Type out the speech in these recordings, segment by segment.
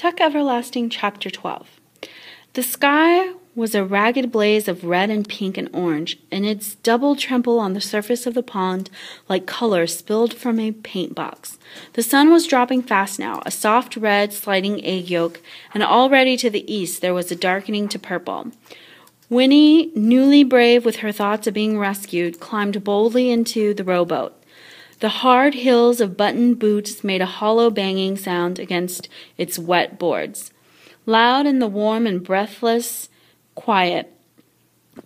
Tuck Everlasting, Chapter 12. The sky was a ragged blaze of red and pink and orange, and its double tremble on the surface of the pond like color spilled from a paint box. The sun was dropping fast now, a soft red sliding egg yolk, and already to the east there was a darkening to purple. Winnie, newly brave with her thoughts of being rescued, climbed boldly into the rowboat. The hard heels of buttoned boots made a hollow banging sound against its wet boards. Loud in the warm and breathless quiet,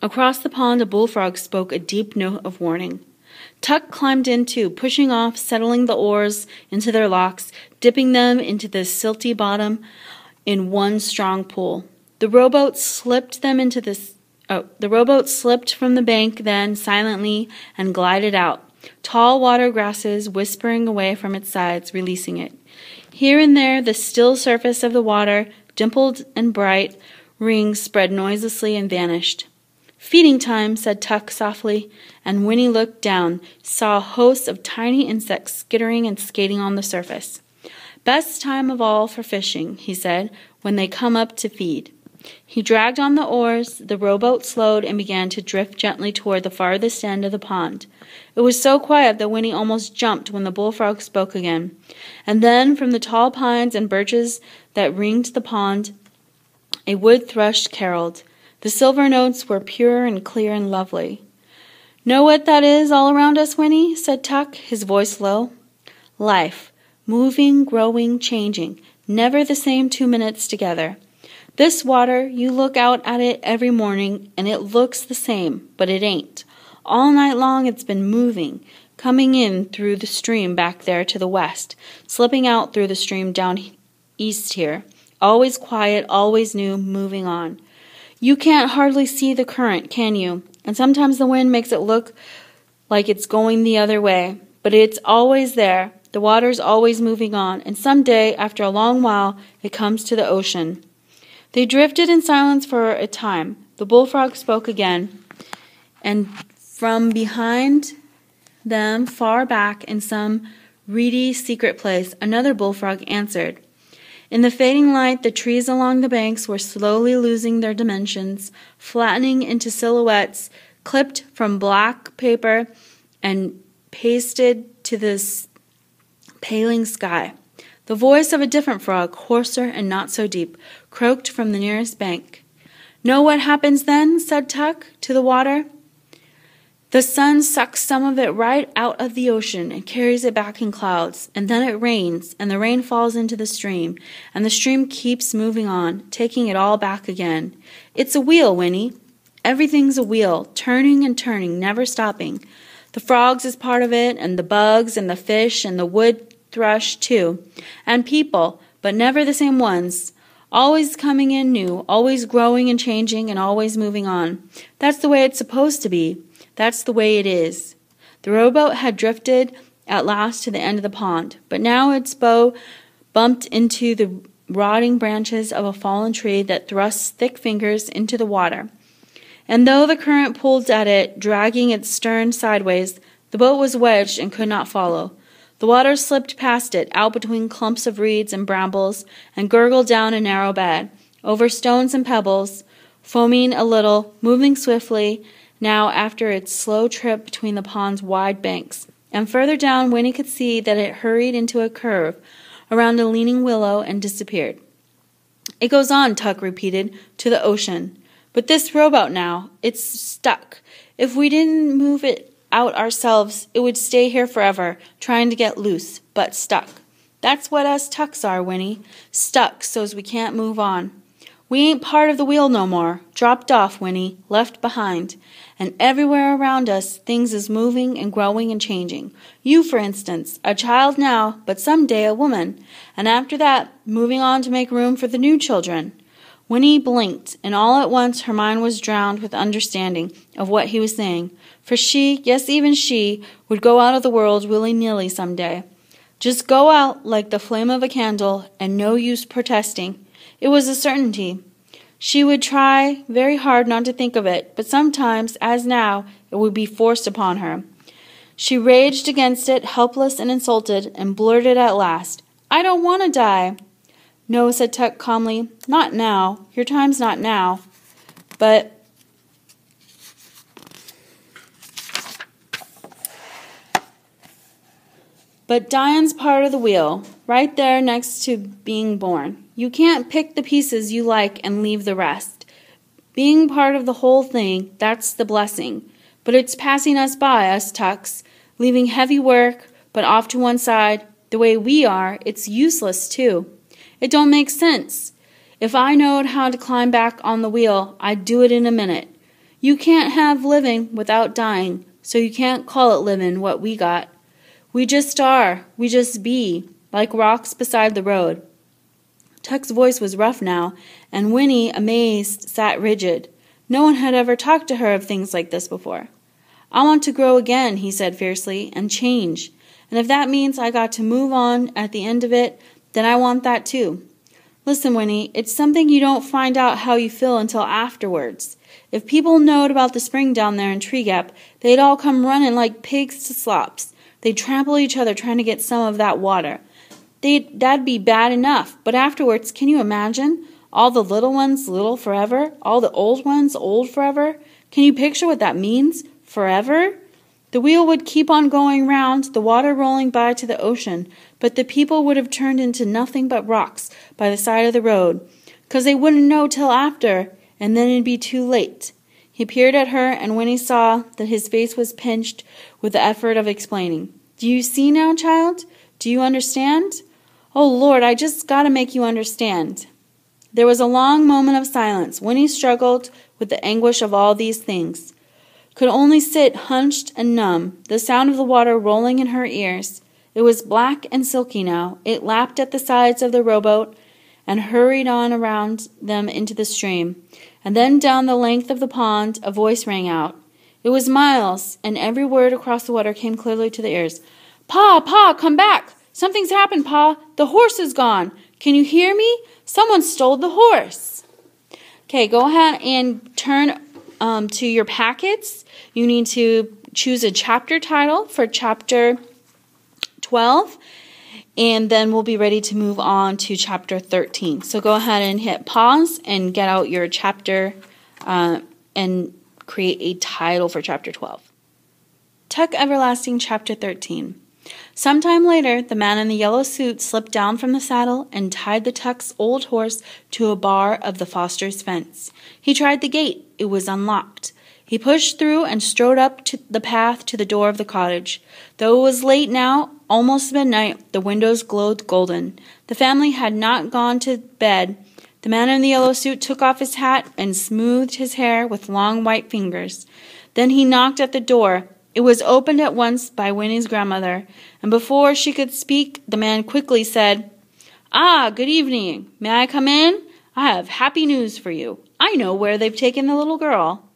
across the pond a bullfrog spoke a deep note of warning. Tuck climbed in too, pushing off, settling the oars into their locks, dipping them into the silty bottom in one strong pull. The rowboat slipped from the bank then silently and glided out, tall water grasses whispering away from its sides, releasing it. Here and there the still surface of the water, dimpled and bright, rings spread noiselessly and vanished. "Feeding time," said Tuck softly, and Winnie looked down, saw hosts of tiny insects skittering and skating on the surface. "Best time of all for fishing," he said, "when they come up to feed." He dragged on the oars, the rowboat slowed and began to drift gently toward the farthest end of the pond. It was so quiet that Winnie almost jumped when the bullfrog spoke again. And then, from the tall pines and birches that ringed the pond, a wood thrush caroled. The silver notes were pure and clear and lovely. "Know what that is all around us, Winnie?" said Tuck, his voice low. "Life. Moving, growing, changing. Never the same 2 minutes together. This water, you look out at it every morning, and it looks the same, but it ain't. All night long it's been moving, coming in through the stream back there to the west, slipping out through the stream down east here. Always quiet, always new, moving on. You can't hardly see the current, can you? And sometimes the wind makes it look like it's going the other way. But it's always there. The water's always moving on, and some day, after a long while, it comes to the ocean." They drifted in silence for a time. The bullfrog spoke again, and from behind them, far back in some reedy secret place, another bullfrog answered. In the fading light, the trees along the banks were slowly losing their dimensions, flattening into silhouettes clipped from black paper and pasted to the paling sky. The voice of a different frog, hoarser and not so deep, croaked from the nearest bank. "Know what happens then?" said Tuck to the water. "The sun sucks some of it right out of the ocean and carries it back in clouds, and then it rains, and the rain falls into the stream, and the stream keeps moving on, taking it all back again. It's a wheel, Winnie. Everything's a wheel, turning and turning, never stopping. The frogs is part of it, and the bugs, and the fish, and the wood thrush too, and people, but never the same ones, always coming in new, always growing and changing, and always moving on. That's the way it's supposed to be. That's the way it is." The rowboat had drifted at last to the end of the pond, but now its bow bumped into the rotting branches of a fallen tree that thrust thick fingers into the water. And though the current pulled at it, dragging its stern sideways, the boat was wedged and could not follow. The water slipped past it, out between clumps of reeds and brambles, and gurgled down a narrow bed, over stones and pebbles, foaming a little, moving swiftly, now after its slow trip between the pond's wide banks. And further down, Winnie could see that it hurried into a curve around a leaning willow and disappeared. "It goes on," Tuck repeated, "to the ocean. But this rowboat now, it's stuck. If we didn't move it out ourselves, it would stay here forever, trying to get loose, but stuck. That's what us Tucks are, Winnie. Stuck so's we can't move on. We ain't part of the wheel no more. Dropped off, Winnie, left behind. And everywhere around us, things is moving and growing and changing. You, for instance, a child now, but some day a woman. And after that, moving on to make room for the new children." Winnie blinked, and all at once her mind was drowned with understanding of what he was saying. For she, yes, even she, would go out of the world willy-nilly some day. Just go out like the flame of a candle, and no use protesting. It was a certainty. She would try very hard not to think of it, but sometimes, as now, it would be forced upon her. She raged against it, helpless and insulted, and blurted at last, "I don't want to die." No, said Tuck calmly. Not now. Your time's not now. But Diane's part of the wheel, right there next to being born. You can't pick the pieces you like and leave the rest. Being part of the whole thing, that's the blessing. But it's passing us by, us Tucks, leaving heavy work, but off to one side. The way we are, it's useless too. It don't make sense. If I knowed how to climb back on the wheel, I'd do it in a minute. You can't have living without dying, so you can't call it living what we got. We just are, we just be, like rocks beside the road. Tuck's voice was rough now, and Winnie, amazed, sat rigid. No one had ever talked to her of things like this before. I want to grow again, he said fiercely, and change. And if that means I got to move on at the end of it, then I want that too. Listen, Winnie, it's something you don't find out how you feel until afterwards. If people knowed about the spring down there in Tree Gap, they'd all come running like pigs to slops. They'd trample each other trying to get some of that water. That'd be bad enough, but afterwards, can you imagine? All the little ones little forever, all the old ones old forever. Can you picture what that means? Forever? The wheel would keep on going round, the water rolling by to the ocean, but the people would have turned into nothing but rocks by the side of the road, 'cause they wouldn't know till after, and then it'd be too late. He peered at her, and Winnie saw that his face was pinched with the effort of explaining. Do you see now, child? Do you understand? Oh, Lord, I just gotta make you understand. There was a long moment of silence. Winnie struggled with the anguish of all these things. Could only sit hunched and numb, the sound of the water rolling in her ears. It was black and silky now. It lapped at the sides of the rowboat and hurried on around them into the stream. And then down the length of the pond a voice rang out. It was Miles, and every word across the water came clearly to the ears. Pa, Pa, come back! Something's happened, Pa! The horse is gone! Can you hear me? Someone stole the horse! Okay, go ahead and turn to your packets. You need to choose a chapter title for chapter 12, and then we'll be ready to move on to chapter 13. So go ahead and hit pause and get out your chapter and create a title for chapter 12. Tuck Everlasting, chapter 13. Sometime later, the man in the yellow suit slipped down from the saddle and tied the Tuck's old horse to a bar of the Foster's fence. He tried the gate. It was unlocked. He pushed through and strode up the path to the door of the cottage. Though it was late now, almost midnight, the windows glowed golden. The family had not gone to bed. The man in the yellow suit took off his hat and smoothed his hair with long white fingers. Then he knocked at the door. It was opened at once by Winnie's grandmother, and before she could speak, the man quickly said, Ah, good evening. May I come in? I have happy news for you. I know where they've taken the little girl.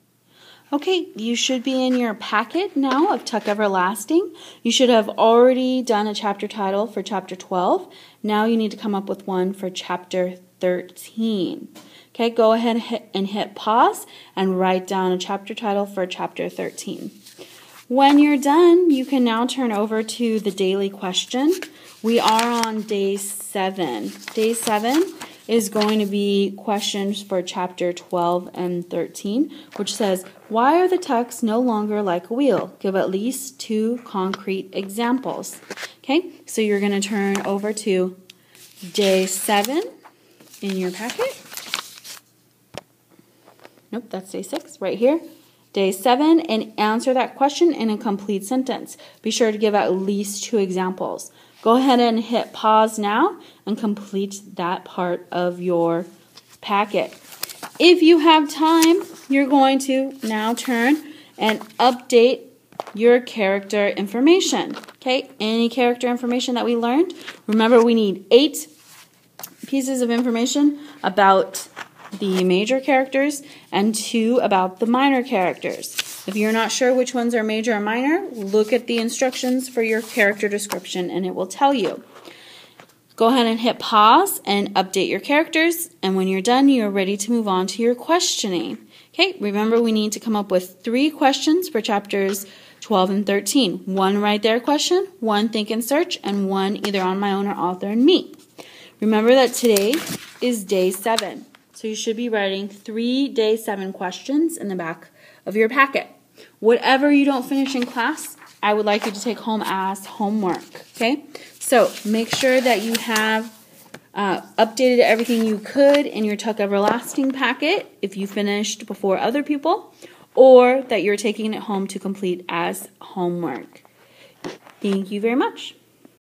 Okay, you should be in your packet now of Tuck Everlasting. You should have already done a chapter title for chapter 12. Now you need to come up with one for chapter 13. Okay, go ahead and hit pause and write down a chapter title for chapter 13. When you're done, you can now turn over to the daily question. We are on day 7. Day 7 is going to be questions for chapter 12 and 13, which says, why are the Tucks no longer like a wheel? Give at least 2 concrete examples. Okay, so you're going to turn over to day 7 in your packet. Nope, that's day 6 right here. Day 7, and answer that question in a complete sentence. Be sure to give at least 2 examples. Go ahead and hit pause now and complete that part of your packet. If you have time, you're going to now turn and update your character information. Okay, any character information that we learned. Remember, we need 8 pieces of information about the major characters and 2 about the minor characters. If you're not sure which ones are major or minor, look at the instructions for your character description and it will tell you. Go ahead and hit pause and update your characters, and when you're done, you're ready to move on to your questioning. Okay, remember we need to come up with 3 questions for chapters 12 and 13. 1 right there question, 1 think and search, and 1 either on my own or author and me. Remember that today is day 7. So you should be writing 3 day 7 questions in the back of your packet. Whatever you don't finish in class, I would like you to take home as homework. Okay? So make sure that you have updated everything you could in your Tuck Everlasting packet if you finished before other people, or that you're taking it home to complete as homework. Thank you very much.